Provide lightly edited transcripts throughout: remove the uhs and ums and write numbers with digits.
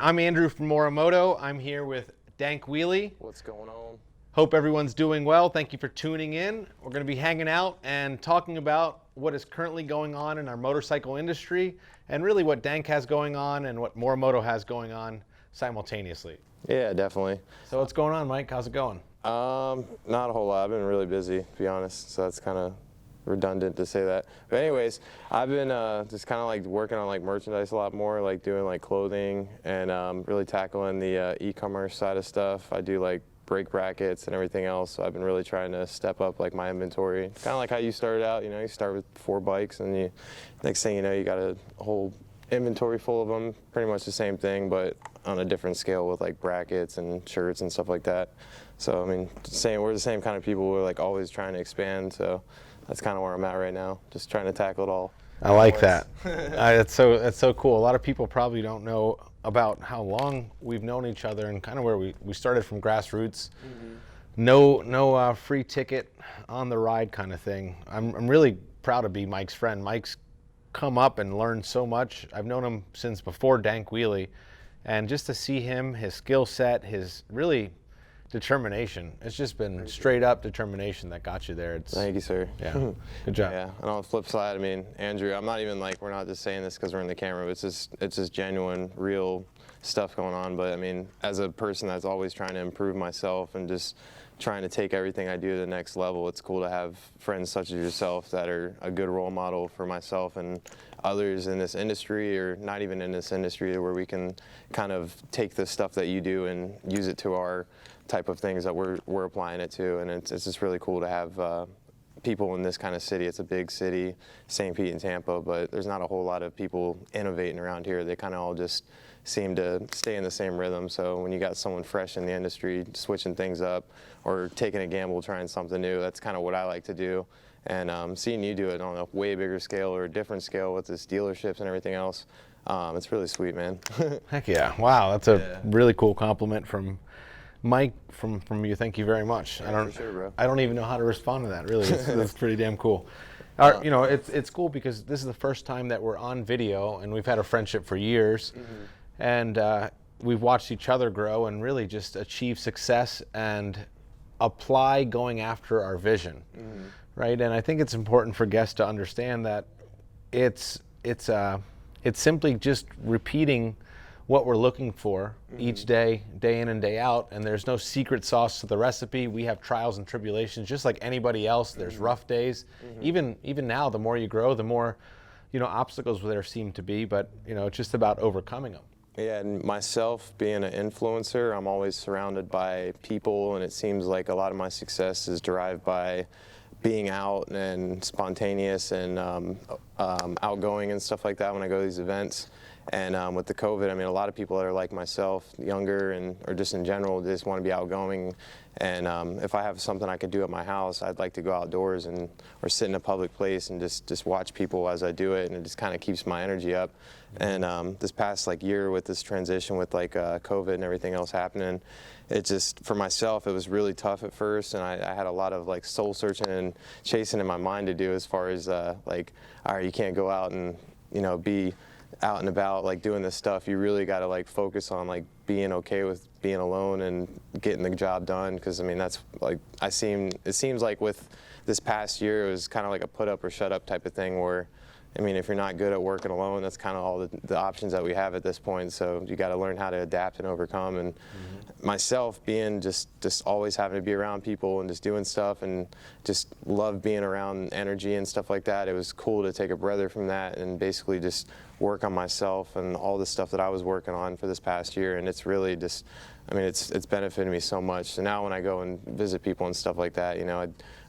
I'm Andrew from Moramoto. I'm here with Dankwheelie. What's going on? Hope everyone's doing well. Thank you for tuning in. We're going to be hanging out and talking about what is currently going on in our motorcycle industry and really what Dank has going on and what Moramoto has going on simultaneously. Yeah, definitely. So what's going on, Mike? How's it going? Not a whole lot. I've been really busy, to be honest, so that's kind of redundant to say that. But anyways, I've been just kind of like working on like merchandise a lot more, like doing like clothing and really tackling the e-commerce side of stuff. I do like brake brackets and everything else, so I've been really trying to step up like my inventory. Kind of like how you started out, you know, you start with 4 bikes and you, next thing you know, you got a whole inventory full of them, pretty much the same thing, but on a different scale with like brackets and shirts and stuff like that. So, I mean, we're the same kind of people. We're like always trying to expand, so that's kind of where I'm at right now, just trying to tackle it all. I like that. That's so cool. A lot of people probably don't know about how long we've known each other and kind of where we started from grassroots. No free ticket on the ride kind of thing. I'm really proud to be Mike's friend. Mike's come up and learned so much. I've known him since before Dankwheelie, and just to see him, his skill set, his really determination. It's just been straight up determination that got you there. Thank you, sir. Yeah, good job. Yeah, and on the flip side, I mean, Andrew, I'm not even like, we're not just saying this because we're in the camera, but it's just genuine, real stuff going on. But I mean, as a person that's always trying to improve myself and just trying to take everything I do to the next level, it's cool to have friends such as yourself that are a good role model for myself and others in this industry, or not even in this industry, where we can kind of take the stuff that you do and use it to our type of things that we're applying it to. And it's just really cool to have people in this kind of city. It's a big city, St. Pete and Tampa, but there's not a whole lot of people innovating around here. They kind of all just seem to stay in the same rhythm. So when you got someone fresh in the industry switching things up or taking a gamble, trying something new, that's kind of what I like to do. And seeing you do it on a way bigger scale or a different scale with this dealerships and everything else, it's really sweet, man. Heck yeah. Wow, that's a really cool compliment from Mike, from you. Thank you very much. Yeah, for sure, bro. I don't even know how to respond to that, really. That's pretty damn cool. You know, it's cool because this is the first time that we're on video, and we've had a friendship for years. And we've watched each other grow and really just achieve success and apply going after our vision, right? And I think it's important for guests to understand that it's simply just repeating what we're looking for each day, day in and day out, and there's no secret sauce to the recipe. We have trials and tribulations just like anybody else. There's rough days. Even now, the more you grow, the more, you know, obstacles there seem to be, but you know, it's just about overcoming them. Yeah, and myself being an influencer, I'm always surrounded by people, and it seems like a lot of my success is derived by being out and spontaneous and outgoing and stuff like that when I go to these events. And with the COVID, I mean, a lot of people that are like myself, younger and or just in general, just want to be outgoing. And if I have something I could do at my house, I'd like to go outdoors and or sit in a public place and just watch people as I do it, and it just kind of keeps my energy up. And this past like year with this transition with like COVID and everything else happening, it just, for myself, it was really tough at first, and I had a lot of like soul searching and chasing in my mind to do, as far as like, all right, you can't go out and, you know, be out and about like doing this stuff. You really got to like focus on like being okay with being alone and getting the job done, because I mean, that's like, it seems like with this past year, it was kind of like a put up or shut up type of thing, where I mean, if you're not good at working alone, that's kind of all the options that we have at this point. So you got to learn how to adapt and overcome. And myself being just always having to be around people and just doing stuff, and just love being around energy and stuff like that. It was cool to take a breather from that and basically just work on myself and all the stuff that I was working on for this past year. And it's really just, I mean, it's benefited me so much. So now when I go and visit people and stuff like that, you know, I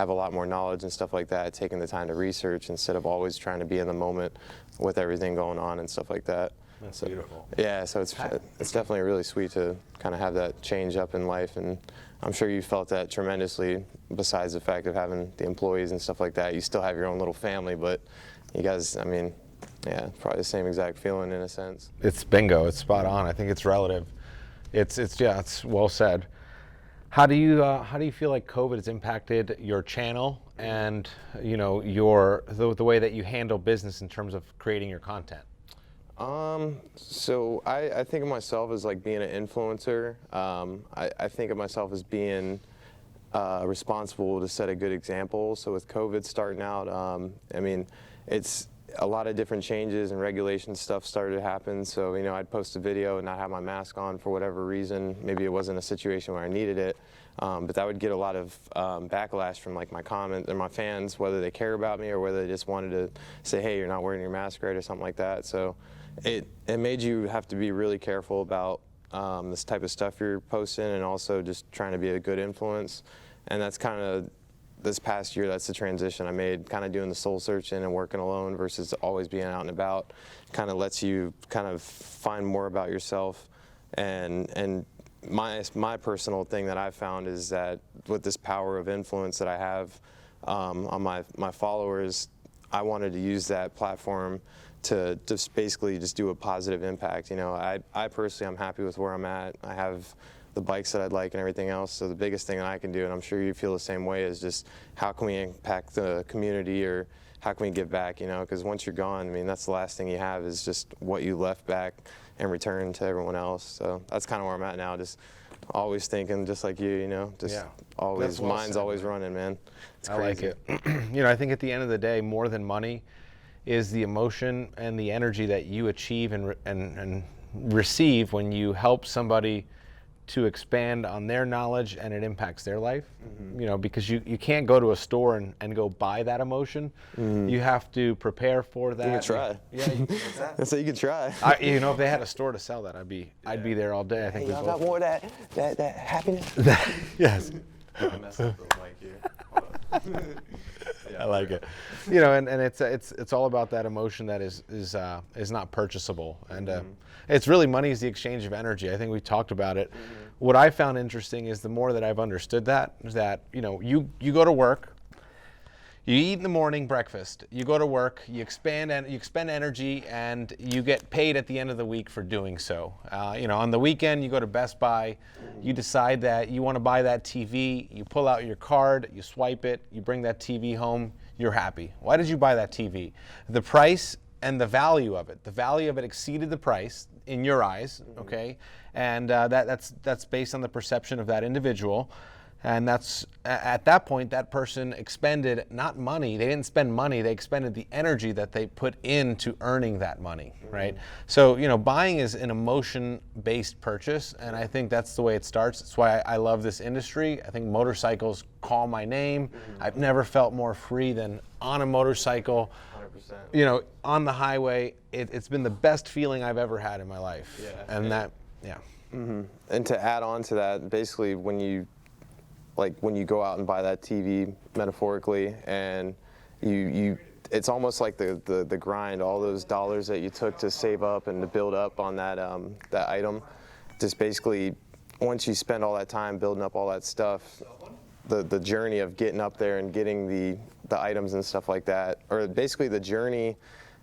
have a lot more knowledge and stuff like that, taking the time to research instead of always trying to be in the moment with everything going on and stuff like that. That's beautiful. Yeah, so it's definitely really sweet to kind of have that change up in life, and I'm sure you felt that tremendously, besides the fact of having the employees and stuff like that. You still have your own little family, but you guys, I mean, yeah, probably the same exact feeling in a sense. It's bingo. It's spot on. I think it's relative. It's well said. How do you feel like COVID has impacted your channel and, you know, the way that you handle business in terms of creating your content? So I think of myself as like being an influencer. I think of myself as being responsible to set a good example. So with COVID starting out, I mean, it's a lot of different changes and regulation stuff started to happen. So, you know, I'd post a video and not have my mask on for whatever reason. Maybe it wasn't a situation where I needed it. But that would get a lot of backlash from like my comment and my fans, whether they care about me or whether they just wanted to say, hey, you're not wearing your mask right or something like that. So it made you have to be really careful about this type of stuff you're posting, and also just trying to be a good influence. And that's kind of, this past year, that's the transition I made, kind of doing the soul searching and working alone versus always being out and about. Kind of lets you kind of find more about yourself. And my personal thing that I've found is that with this power of influence that I have on my followers, I wanted to use that platform to just basically just do a positive impact. You know, I personally, I'm happy with where I'm at. I have the bikes that I'd like and everything else. So the biggest thing that I can do, and I'm sure you feel the same way, is just how can we impact the community, or how can we give back, you know, because once you're gone, I mean, that's the last thing you have is just what you left back and return to everyone else. So that's kind of where I'm at now, just always thinking just like you know, just always, well mind's said, always running, man. It's I crazy. like it. You know, I think at the end of the day, more than money is the emotion and the energy that you achieve and receive when you help somebody to expand on their knowledge and it impacts their life. You know, because you can't go to a store and go buy that emotion. You have to prepare for that. You can try. Yeah, So you can try. you know, if they had a store to sell that, I'd be there all day. I think Hey, y'all got more of that happiness? Yes. I messed up the mic here. I like it. You know, and it's all about that emotion that is not purchasable, and it's really money is the exchange of energy. I think we talked about it. What I found interesting is the more that I've understood that is that, you know, you go to work, you eat in the morning breakfast, you go to work, you expend energy, and you get paid at the end of the week for doing so. You know, on the weekend you go to Best Buy, you decide that you want to buy that TV, you pull out your card, you swipe it, you bring that TV home, you're happy. Why did you buy that TV? The price and the value of it. The value of it exceeded the price in your eyes, okay? And that's based on the perception of that individual. And that's, at that point, that person expended not money, they didn't spend money, they expended the energy that they put into earning that money, right? So, you know, buying is an emotion-based purchase, and I think that's the way it starts. That's why I love this industry. I think motorcycles call my name. I've never felt more free than on a motorcycle. 100%. You know, on the highway, it's been the best feeling I've ever had in my life. Yeah. And that, yeah. And to add on to that, basically when you go out and buy that TV, metaphorically, and you it's almost like the grind, all those dollars that you took to save up and to build up on that that item, just basically once you spend all that time building up all that stuff, the journey of getting up there and getting the items and stuff like that, or basically the journey.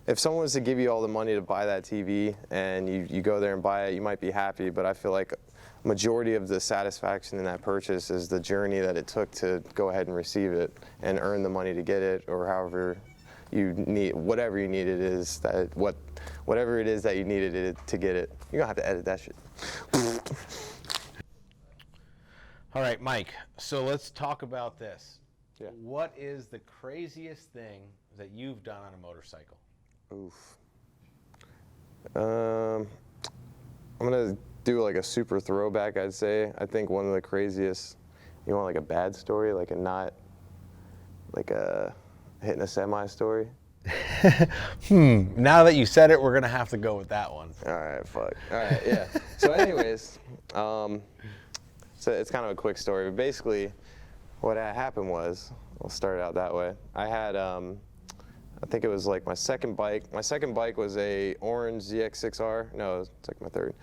If someone was to give you all the money to buy that TV and you go there and buy it, you might be happy, but I feel like majority of the satisfaction in that purchase is the journey that it took to go ahead and receive it and earn the money to get it, or however you need, whatever you need it is, whatever it is that you needed it to get it. You're gonna have to edit that shit. All right, Mike, so let's talk about this. Yeah. What is the craziest thing that you've done on a motorcycle? Oof. I'm gonna do like a super throwback, I'd say. I think one of the craziest, you want like a bad story, like like a hitting a semi story? Now that you said it, we're gonna have to go with that one. All right, fuck. All right, yeah. So anyways, so it's kind of a quick story, but basically what had happened was, we'll start it out that way. I had, I think it was like my second bike. My second bike was a orange ZX6R. No, it's like my third.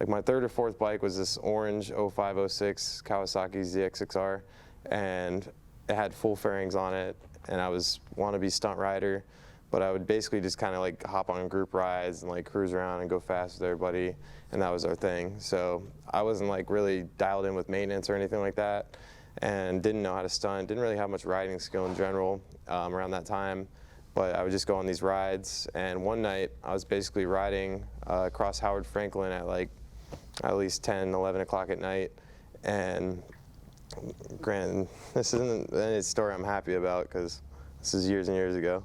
Like my third or fourth bike was this orange 0506 Kawasaki ZX6R, and it had full fairings on it, and I was wannabe stunt rider, but I would basically just kind of like hop on group rides and like cruise around and go fast with everybody, and that was our thing. So I wasn't like really dialed in with maintenance or anything like that, and didn't know how to stunt, didn't really have much riding skill in general around that time. But I would just go on these rides, and one night I was basically riding across Howard Franklin at like at least 10, 11 o'clock at night, and granted, this isn't any story I'm happy about because this is years and years ago.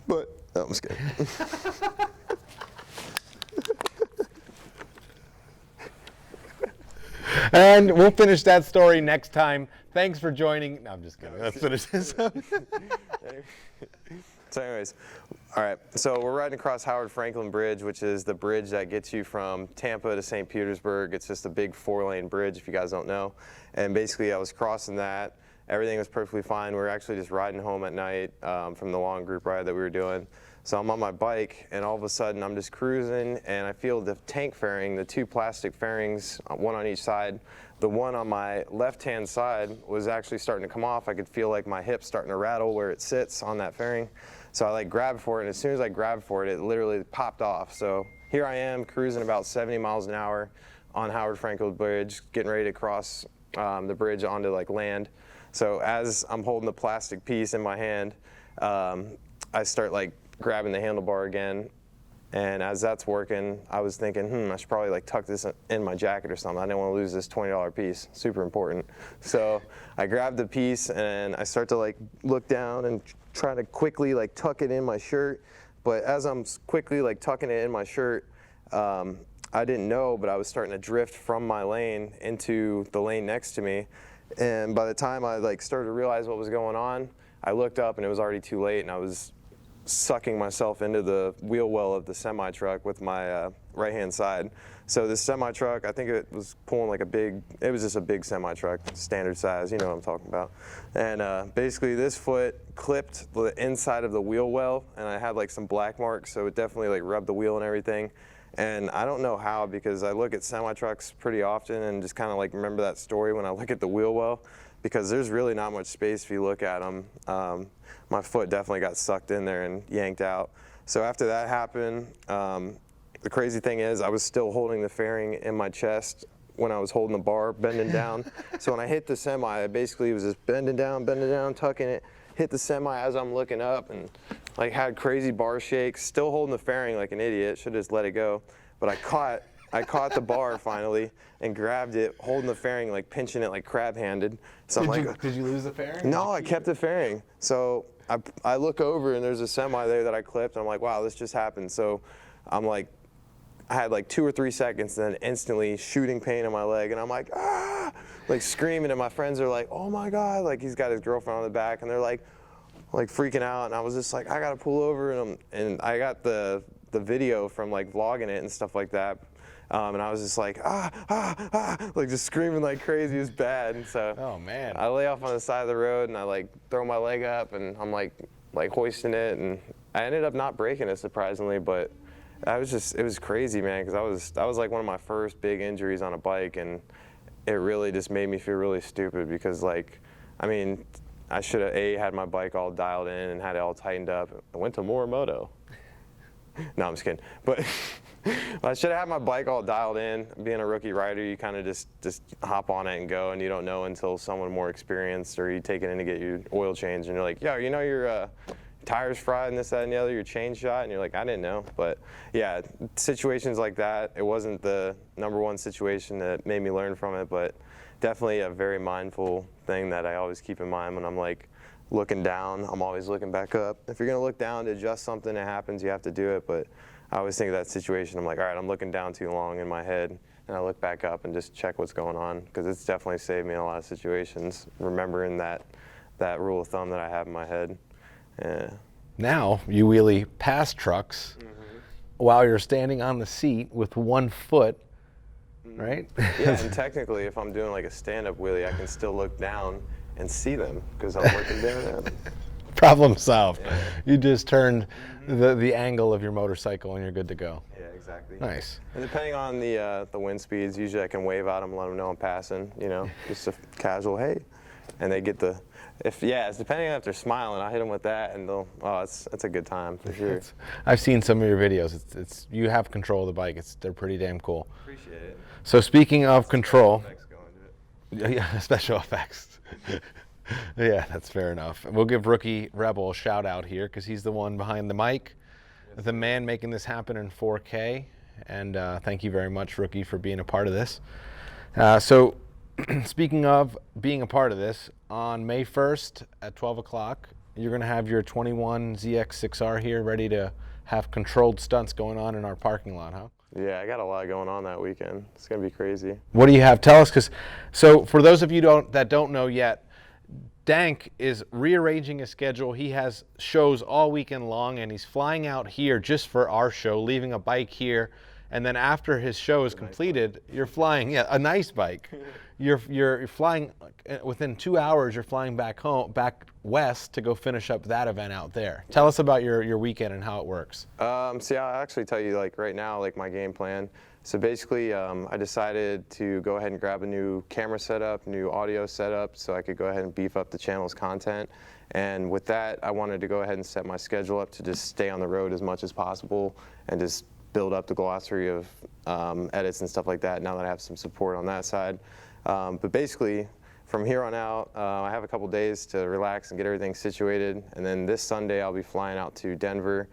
But no, I'm just kidding. And we'll finish that story next time. Thanks for joining. No, I'm just kidding. Let's finish this up. So anyways, all right, so we're riding across Howard Franklin Bridge, which is the bridge that gets you from Tampa to St. Petersburg. It's just a big 4-lane bridge, if you guys don't know. And basically I was crossing that. Everything was perfectly fine. We were actually just riding home at night from the long group ride that we were doing. So I'm on my bike, and all of a sudden I'm just cruising, and I feel the tank fairing, the 2 plastic fairings, one on each side. The one on my left-hand side was actually starting to come off. I could feel like my hip starting to rattle where it sits on that fairing. So I like grabbed for it, and as soon as I grabbed for it, it literally popped off. So here I am cruising about 70 miles an hour on Howard Franklin Bridge, getting ready to cross the bridge onto like land. So as I'm holding the plastic piece in my hand, I start like grabbing the handlebar again, and as that's working, I was thinking, I should probably like tuck this in my jacket or something. I didn't want to lose this $20 piece, super important. So I grabbed the piece and I start to like look down and try to quickly like tuck it in my shirt. But as I'm quickly like tucking it in my shirt, I didn't know, but I was starting to drift from my lane into the lane next to me. And by the time I like started to realize what was going on, I looked up and it was already too late, and I was sucking myself into the wheel well of the semi-truck with my right-hand side. So this semi-truck, I think it was pulling like it was just a big semi-truck, standard size, you know what I'm talking about. And basically this foot clipped the inside of the wheel well, and I had like some black marks, so it definitely like rubbed the wheel and everything. And I don't know how, because I look at semi-trucks pretty often and just kind of like remember that story when I look at the wheel well, because there's really not much space if you look at them. My foot definitely got sucked in there and yanked out. So after that happened, the crazy thing is I was still holding the fairing in my chest when I was holding the bar, bending down. So when I hit the semi, I basically was just bending down, tucking it, hit the semi as I'm looking up, and like had crazy bar shakes, still holding the fairing like an idiot, should have just let it go. But I caught the bar finally and grabbed it, holding the fairing, like pinching it like crab-handed. So Did you lose the fairing? No, I kept the fairing. So I look over and there's a semi there that I clipped, and I'm like, wow, this just happened. So I'm like, I had like 2 or 3 seconds, and then instantly shooting pain in my leg, and I'm like, ah, like screaming, and my friends are like, oh my God, like he's got his girlfriend on the back, and they're like freaking out, and I was just like, I gotta pull over, and I got the video from like vlogging it and stuff like that. And I was just like, like just screaming like crazy. It was bad. And so oh man, I lay off on the side of the road and I like throw my leg up and I'm like hoisting it, and I ended up not breaking it, surprisingly, but it was crazy, man, because that was like one of my first big injuries on a bike, and it really just made me feel really stupid because like, I mean, I should have had my bike all dialed in and had it all tightened up. I went to Moramoto. No, I'm just kidding. But I should have had my bike all dialed in. Being a rookie rider, you kind of just hop on it and go, and you don't know until someone more experienced, or you take it in to get your oil changed, and you're like, yo, you know your tires fried and this, that, and the other, your chain shot, and you're like, I didn't know. But yeah, situations like that, it wasn't the #1 situation that made me learn from it, but definitely a very mindful thing that I always keep in mind when I'm like looking down. I'm always looking back up. If you're gonna look down to adjust something that happens, you have to do it. But I always think of that situation, I'm like, all right, I'm looking down too long in my head, and I look back up and just check what's going on, because it's definitely saved me in a lot of situations, remembering that rule of thumb that I have in my head. Yeah. Now you wheelie past trucks while you're standing on the seat with one foot, right? Yeah, and technically if I'm doing like a stand-up wheelie, I can still look down and see them because I'm looking down. Problem solved. Yeah. You just turned the angle of your motorcycle and you're good to go. Yeah, exactly. Nice. And depending on the wind speeds, usually I can wave at them and let them know I'm passing, you know, just a casual, hey. And they get it's depending on if they're smiling, I hit them with that, and it's a good time for sure. I've seen some of your videos. It's you have control of the bike. They're pretty damn cool. Appreciate it. So speaking of control, yeah, special effects. Yeah, that's fair enough. We'll give Rookie Rebel a shout out here because he's the one behind the mic, the man making this happen in 4K. And thank you very much, Rookie, for being a part of this. So speaking of being a part of this, on May 1st at 12 o'clock, you're going to have your 21 ZX6R here ready to have controlled stunts going on in our parking lot, huh? Yeah, I got a lot going on that weekend. It's going to be crazy. What do you have? Tell us, so for those of you that don't know yet, Dank is rearranging his schedule. He has shows all weekend long, and he's flying out here just for our show, leaving a bike here. And then after his show is completed, you're flying, a nice bike. You're flying within 2 hours. You're flying back west to go finish up that event out there. Tell us about your weekend and how it works. So yeah, I'll actually tell you like right now, like my game plan. So basically, I decided to go ahead and grab a new camera setup, new audio setup, so I could go ahead and beef up the channel's content. And with that, I wanted to go ahead and set my schedule up to just stay on the road as much as possible and just build up the glossary of edits and stuff like that now that I have some support on that side. But basically, from here on out, I have a couple days to relax and get everything situated. And then this Sunday, I'll be flying out to Denver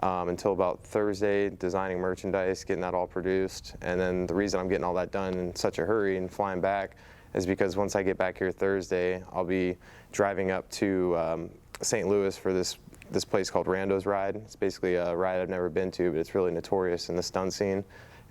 until about Thursday, designing merchandise, getting that all produced. And then the reason I'm getting all that done in such a hurry and flying back is because once I get back here Thursday, I'll be driving up to St. Louis for this place called Rando's Ride. It's basically a ride I've never been to, but it's really notorious in the stunt scene.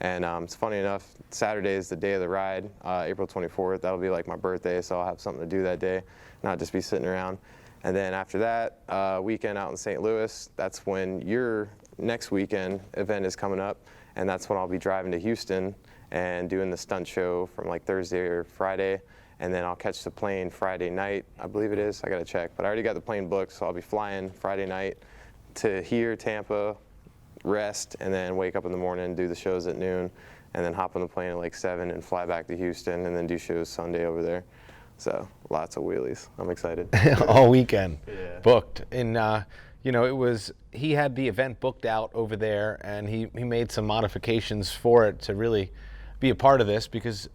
And it's funny enough, Saturday is the day of the ride, April 24th. That'll be like my birthday, so I'll have something to do that day, not just be sitting around. And then after that, weekend out in St. Louis, that's when your next weekend event is coming up, and that's when I'll be driving to Houston and doing the stunt show from like Thursday or Friday. And then I'll catch the plane Friday night, I believe it is. I gotta check, but I already got the plane booked, so I'll be flying Friday night to here, Tampa, rest, and then wake up in the morning, do the shows at noon, and then hop on the plane at like 7 and fly back to Houston, and then do shows Sunday over there. So lots of wheelies. I'm excited. All weekend, yeah. Booked. And you know, he had the event booked out over there, and he made some modifications for it to really be a part of this, because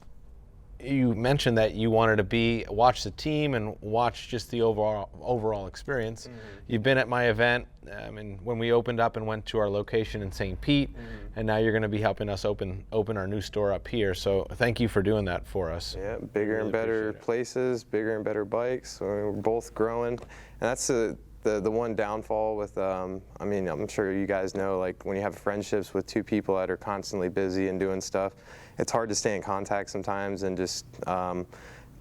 you mentioned that you wanted to watch the team and watch just the overall experience. Mm-hmm. You've been at my event, when we opened up and went to our location in St. Pete, mm-hmm. and now you're going to be helping us open our new store up here. So thank you for doing that for us. Yeah, bigger and better places, bigger and better bikes. We're both growing, and that's the one downfall with, I'm sure you guys know, like when you have friendships with two people that are constantly busy and doing stuff, it's hard to stay in contact sometimes, and just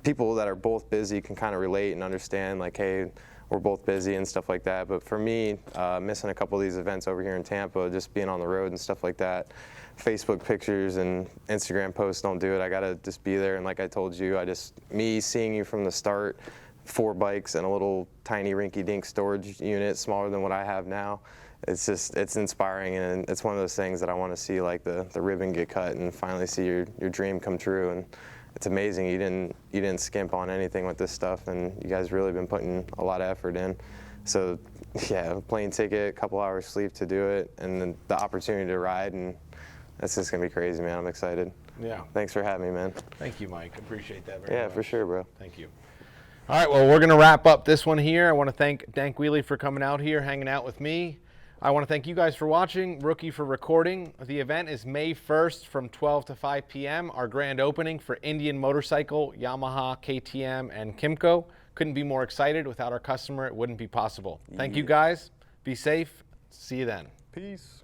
people that are both busy can kind of relate and understand, like, hey, we're both busy and stuff like that. But for me, missing a couple of these events over here in Tampa, just being on the road and stuff like that, Facebook pictures and Instagram posts don't do it. I gotta just be there, and like I told you, me seeing you from the start, 4 bikes and a little tiny rinky-dink storage unit smaller than what I have now, it's inspiring, and it's one of those things that I want to see, like the ribbon get cut and finally see your dream come true. And it's amazing you didn't skimp on anything with this stuff, and you guys really been putting a lot of effort in. So yeah, plane ticket, a couple hours sleep to do it, and then the opportunity to ride, and that's just gonna be crazy, man. I'm excited. Yeah. Thanks for having me, man. Thank you, Mike. Appreciate that very much. Yeah, for sure, bro. Thank you. All right, well, we're going to wrap up this one here. I want to thank Dankwheelie for coming out here, hanging out with me. I want to thank you guys for watching, Rookie for recording. The event is May 1st from 12 to 5 p.m., our grand opening for Indian Motorcycle, Yamaha, KTM, and Kymco. Couldn't be more excited. Without our customer, it wouldn't be possible. Thank you guys. Be safe. See you then. Peace.